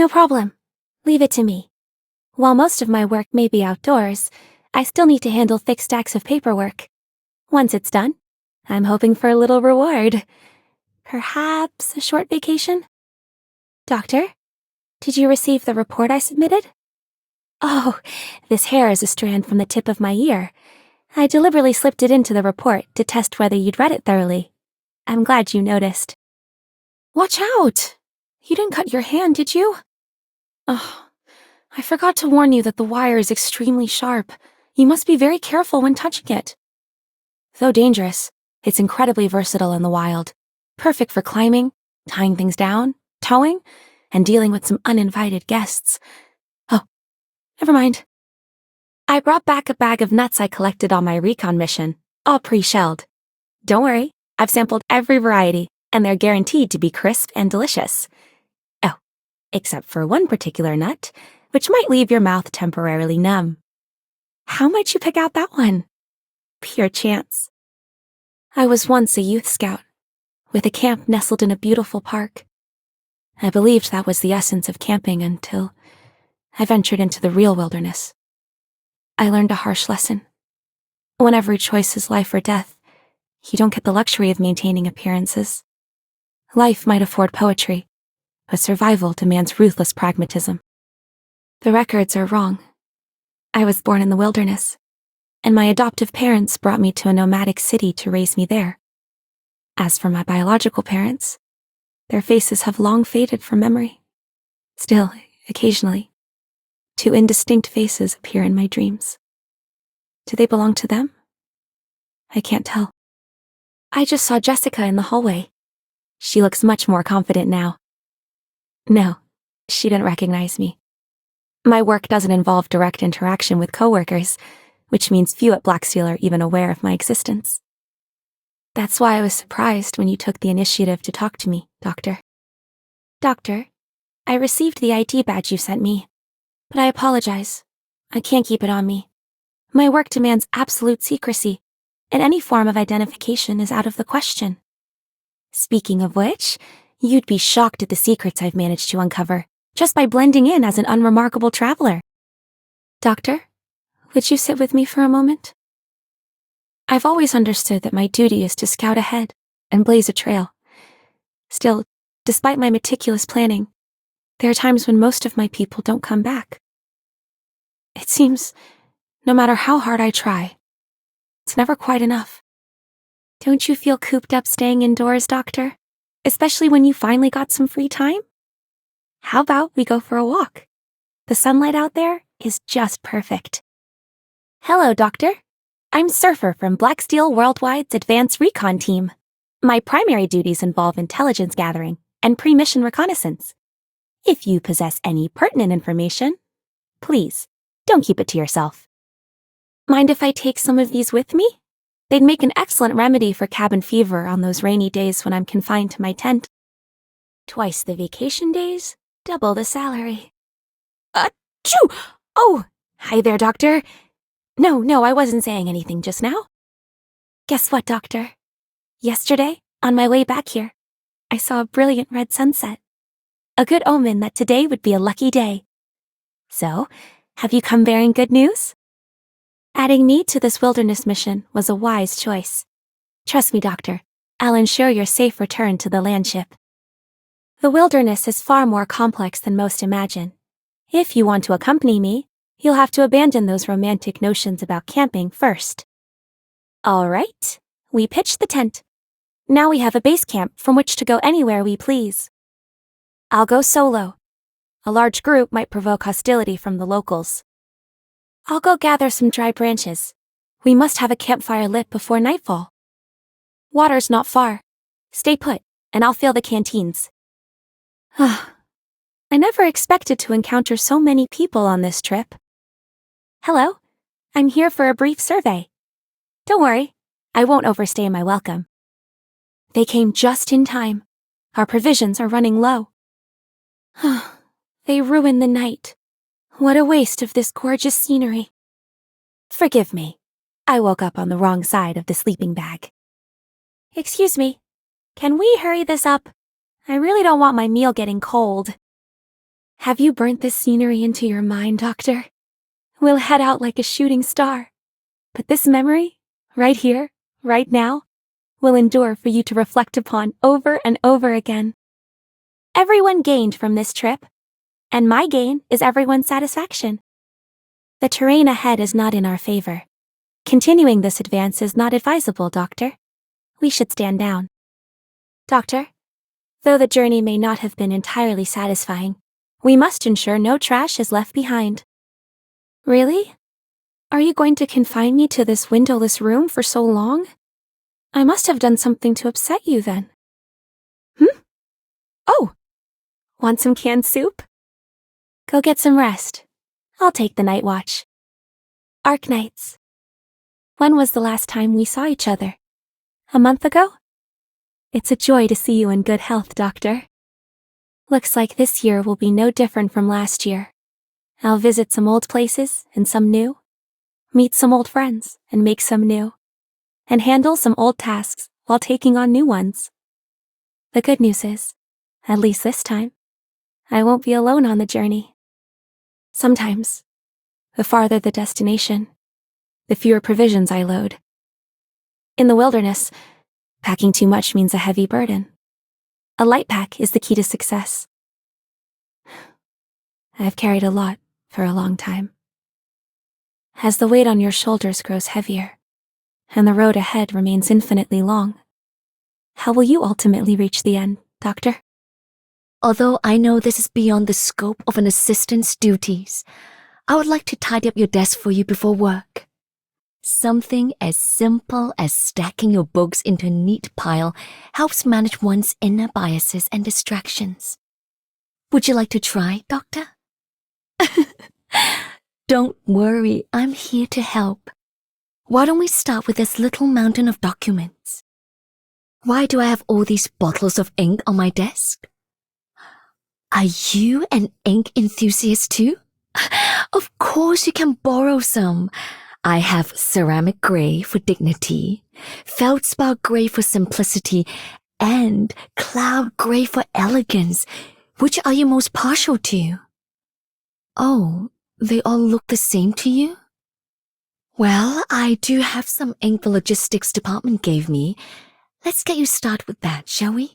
No problem. Leave it to me. While most of my work may be outdoors, I still need to handle thick stacks of paperwork. Once it's done, I'm hoping for a little reward. Perhaps a short vacation? Doctor, did you receive the report I submitted? Oh, this hair is a strand from the tip of my ear. I deliberately slipped it into the report to test whether you'd read it thoroughly. I'm glad you noticed. Watch out! You didn't cut your hand, did you? Oh, I forgot to warn you that the wire is extremely sharp. You must be very careful when touching it. Though dangerous, it's incredibly versatile in the wild. Perfect for climbing, tying things down, towing, and dealing with some uninvited guests. Oh, never mind. I brought back a bag of nuts I collected on my recon mission, all pre-shelled. Don't worry, I've sampled every variety, and they're guaranteed to be crisp and delicious. Oh, except for one particular nut, which might leave your mouth temporarily numb. How might you pick out that one? Pure chance. I was once a youth scout, with a camp nestled in a beautiful park. I believed that was the essence of camping until I ventured into the real wilderness. I learned a harsh lesson. When every choice is life or death, you don't get the luxury of maintaining appearances. Life might afford poetry, but survival demands ruthless pragmatism. The records are wrong. I was born in the wilderness, and my adoptive parents brought me to a nomadic city to raise me there. As for my biological parents, their faces have long faded from memory. Still, occasionally, two indistinct faces appear in my dreams. Do they belong to them? I can't tell. I just saw Jessica in the hallway. She looks much more confident now. No, she didn't recognize me. My work doesn't involve direct interaction with coworkers, which means few at Blacksteel are even aware of my existence. That's why I was surprised when you took the initiative to talk to me, Doctor. Doctor, I received the ID badge you sent me, but I apologize. I can't keep it on me. My work demands absolute secrecy, and any form of identification is out of the question. Speaking of which, you'd be shocked at the secrets I've managed to uncover, just by blending in as an unremarkable traveler. Doctor, would you sit with me for a moment? I've always understood that my duty is to scout ahead and blaze a trail. Still, despite my meticulous planning, there are times when most of my people don't come back. It seems, no matter how hard I try, it's never quite enough. Don't you feel cooped up staying indoors, Doctor? Especially when you finally got some free time? How about we go for a walk? The sunlight out there is just perfect. Hello, Doctor. I'm Surfer from Blacksteel Worldwide's Advanced Recon Team. My primary duties involve intelligence gathering and pre-mission reconnaissance. If you possess any pertinent information, please, don't keep it to yourself. Mind if I take some of these with me? They'd make an excellent remedy for cabin fever on those rainy days when I'm confined to my tent. Twice the vacation days, double the salary. Achoo! Oh, hi there, Doctor. No, I wasn't saying anything just now. Guess what, Doctor? Yesterday, on my way back here, I saw a brilliant red sunset. A good omen that today would be a lucky day. So, have you come bearing good news? Adding me to this wilderness mission was a wise choice. Trust me, Doctor, I'll ensure your safe return to the landship. The wilderness is far more complex than most imagine. If you want to accompany me, you'll have to abandon those romantic notions about camping first. All right, we pitched the tent. Now we have a base camp from which to go anywhere we please. I'll go solo. A large group might provoke hostility from the locals. I'll go gather some dry branches. We must have a campfire lit before nightfall. Water's not far. Stay put, and I'll fill the canteens. I never expected to encounter so many people on this trip. Hello, I'm here for a brief survey. Don't worry, I won't overstay my welcome. They came just in time. Our provisions are running low. They ruined the night. What a waste of this gorgeous scenery. Forgive me. I woke up on the wrong side of the sleeping bag. Excuse me. Can we hurry this up? I really don't want my meal getting cold. Have you burnt this scenery into your mind, Doctor? We'll head out like a shooting star. But this memory, right here, right now, will endure for you to reflect upon over and over again. Everyone gained from this trip, and my gain is everyone's satisfaction. The terrain ahead is not in our favor. Continuing this advance is not advisable, Doctor. We should stand down. Doctor, though the journey may not have been entirely satisfying, we must ensure no trash is left behind. Really? Are you going to confine me to this windowless room for so long? I must have done something to upset you then. Oh! Want some canned soup? Go get some rest. I'll take the night watch. Arknights. When was the last time we saw each other? A month ago? It's a joy to see you in good health, Doctor. Looks like this year will be no different from last year. I'll visit some old places and some new, meet some old friends and make some new, and handle some old tasks while taking on new ones. The good news is, at least this time, I won't be alone on the journey. Sometimes, the farther the destination, the fewer provisions I load. In the wilderness, packing too much means a heavy burden. A light pack is the key to success. I've carried a lot for a long time. As the weight on your shoulders grows heavier, and the road ahead remains infinitely long, how will you ultimately reach the end, Doctor? Although I know this is beyond the scope of an assistant's duties, I would like to tidy up your desk for you before work. Something as simple as stacking your books into a neat pile helps manage one's inner biases and distractions. Would you like to try, Doctor? Don't worry, I'm here to help. Why don't we start with this little mountain of documents? Why do I have all these bottles of ink on my desk? Are you an ink enthusiast too? Of course you can borrow some. I have ceramic gray for dignity, feldspar gray for simplicity, and cloud gray for elegance. Which are you most partial to? Oh, they all look the same to you? Well, I do have some ink the logistics department gave me. Let's get you started with that, shall we?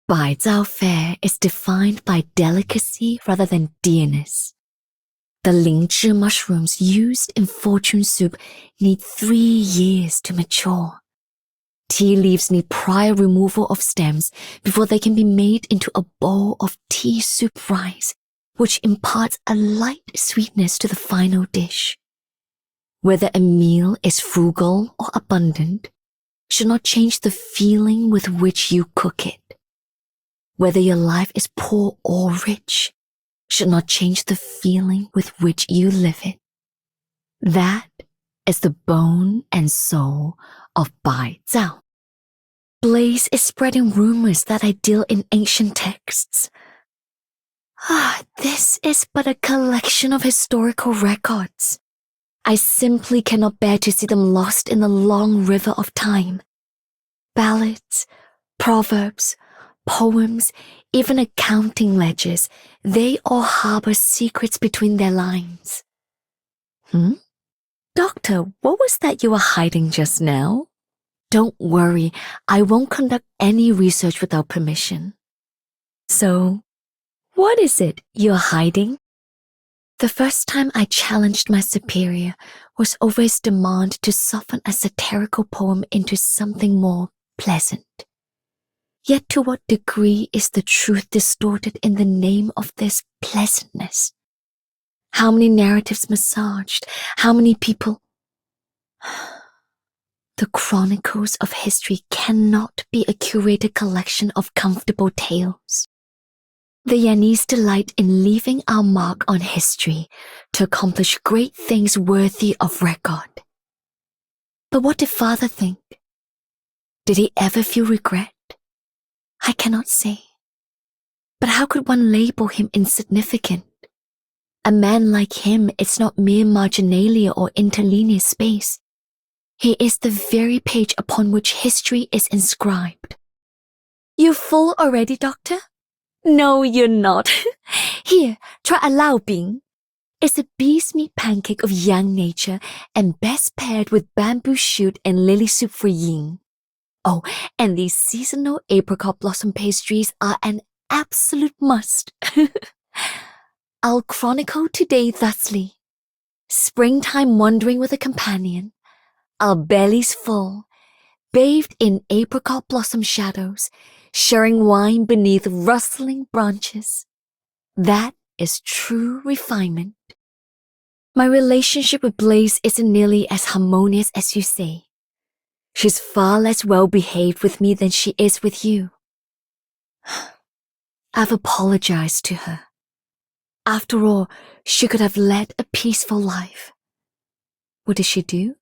Baizao fare is defined by delicacy rather than dearness. The Xingzhu mushrooms used in fortune soup need 3 years to mature. Tea leaves need prior removal of stems before they can be made into a bowl of tea soup rice, which imparts a light sweetness to the final dish. Whether a meal is frugal or abundant should not change the feeling with which you cook it. Whether your life is poor or rich should not change the feeling with which you live it. That is the bone and soul of Bai Zhao. Blaze is spreading rumors that I deal in ancient texts. This is but a collection of historical records. I simply cannot bear to see them lost in the long river of time. Ballads, proverbs, poems, even accounting ledgers, they all harbor secrets between their lines. Doctor, what was that you were hiding just now? Don't worry, I won't conduct any research without permission. So, what is it you're hiding? The first time I challenged my superior was over his demand to soften a satirical poem into something more pleasant. Yet to what degree is the truth distorted in the name of this pleasantness? How many narratives massaged? How many people? The chronicles of history cannot be a curated collection of comfortable tales. The Yanese delight in leaving our mark on history to accomplish great things worthy of record. But what did Father think? Did he ever feel regret? I cannot say. But how could one label him insignificant? A man like him is not mere marginalia or interlinear space. He is the very page upon which history is inscribed. You full already, Doctor? No, you're not. Here, try a lao bing. It's a bee's meat pancake of yang nature and best paired with bamboo shoot and lily soup for yin. Oh, and these seasonal apricot blossom pastries are an absolute must. I'll chronicle today thusly. Springtime wandering with a companion, our bellies full, bathed in apricot blossom shadows, sharing wine beneath rustling branches. That is true refinement. My relationship with Blaze isn't nearly as harmonious as you say. She's far less well-behaved with me than she is with you. I've apologized to her. After all, she could have led a peaceful life. What did she do?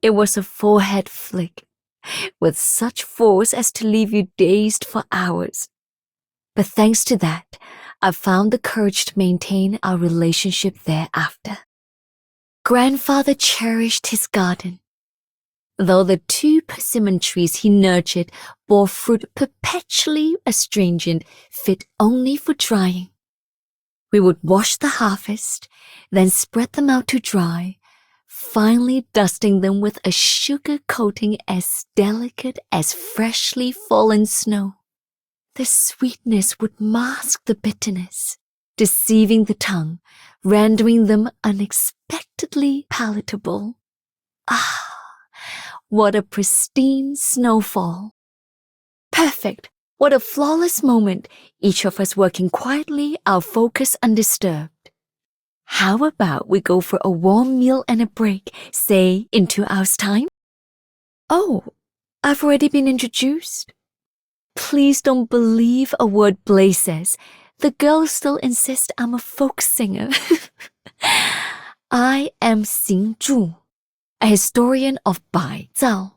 It was a forehead flick, with such force as to leave you dazed for hours. But thanks to that, I found the courage to maintain our relationship thereafter. Grandfather cherished his garden. Though the 2 persimmon trees he nurtured bore fruit perpetually astringent, fit only for drying. We would wash the harvest, then spread them out to dry, finally dusting them with a sugar coating as delicate as freshly fallen snow. The sweetness would mask the bitterness, deceiving the tongue, rendering them unexpectedly palatable. Ah, what a pristine snowfall. Perfect. What a flawless moment, each of us working quietly, our focus undisturbed. How about we go for a warm meal and a break, say in 2 hours' time? Oh, I've already been introduced. Please don't believe a word Blaze says. The girls still insist I'm a folk singer. I am Xingzhu, a historian of Bai Zao.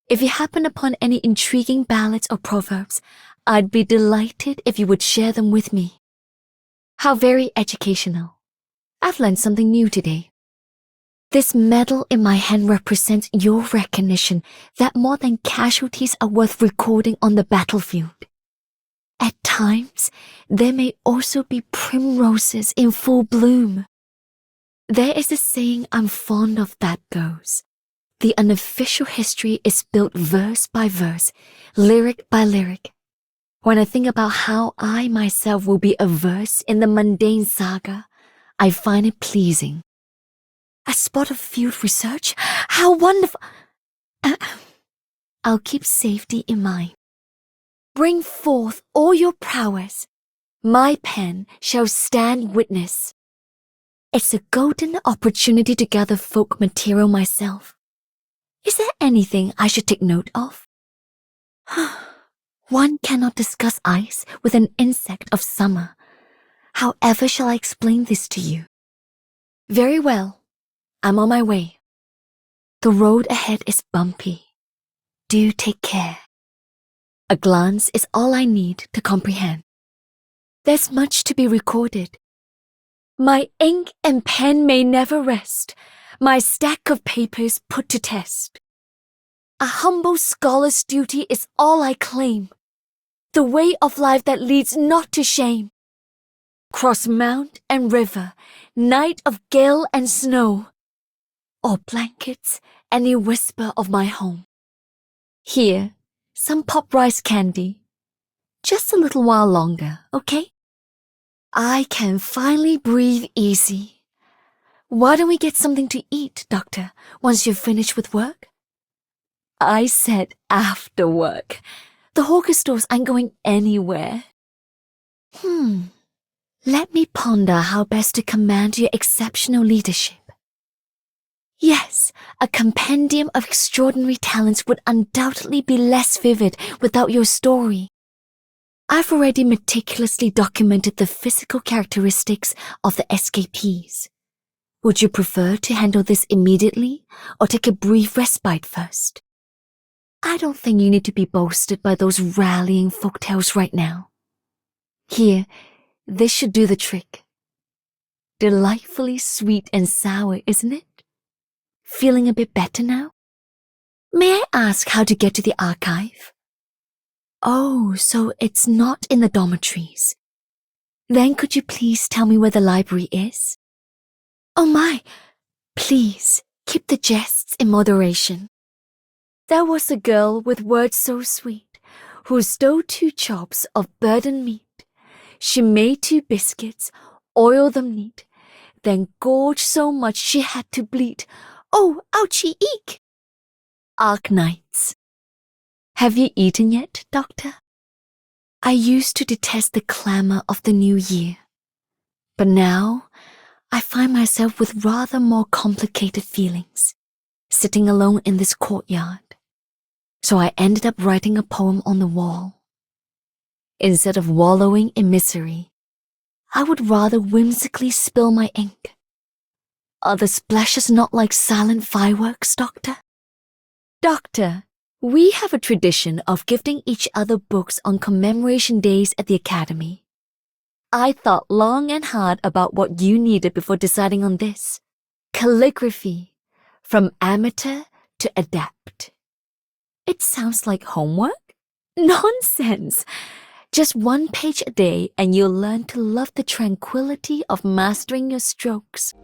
If you happen upon any intriguing ballads or proverbs, I'd be delighted if you would share them with me. How very educational. I've learned something new today. This medal in my hand represents your recognition that more than casualties are worth recording on the battlefield. At times, there may also be primroses in full bloom. There is a saying I'm fond of that goes, the unofficial history is built verse by verse, lyric by lyric. When I think about how I myself will be a verse in the mundane saga, I find it pleasing. A spot of field research? How wonderful! I'll keep safety in mind. Bring forth all your prowess. My pen shall stand witness. It's a golden opportunity to gather folk material myself. Is there anything I should take note of? One cannot discuss ice with an insect of summer. However shall I explain this to you? Very well. I'm on my way. The road ahead is bumpy. Do take care. A glance is all I need to comprehend. There's much to be recorded. My ink and pen may never rest, my stack of papers put to test. A humble scholar's duty is all I claim, the way of life that leads not to shame. Cross mount and river, night of gale and snow, or blankets, any whisper of my home. Here, some pop rice candy. Just a little while longer, okay? I can finally breathe easy. Why don't we get something to eat, Doctor, once you've finished with work? I said after work. The hawker stores aren't going anywhere. Let me ponder how best to command your exceptional leadership. Yes, a compendium of extraordinary talents would undoubtedly be less vivid without your story. I've already meticulously documented the physical characteristics of the escapees. Would you prefer to handle this immediately or take a brief respite first? I don't think you need to be boasted by those rallying folktales right now. Here, this should do the trick. Delightfully sweet and sour, isn't it? Feeling a bit better now? May I ask how to get to the archive? Oh, so it's not in the dormitories. Then could you please tell me where the library is? Oh my, please keep the jests in moderation. There was a girl with words so sweet, who stole 2 chops of burdened meat. She made 2 biscuits, oiled them neat, then gorged so much she had to bleat. Oh, ouchie eek! Arknights. Have you eaten yet, Doctor? I used to detest the clamor of the new year, but now I find myself with rather more complicated feelings, sitting alone in this courtyard. So I ended up writing a poem on the wall. Instead of wallowing in misery, I would rather whimsically spill my ink. Are the splashes not like silent fireworks, Doctor? Doctor, we have a tradition of gifting each other books on commemoration days at the Academy. I thought long and hard about what you needed before deciding on this. Calligraphy, from amateur to adept. It sounds like homework? Nonsense! Just 1 page a day and you'll learn to love the tranquility of mastering your strokes.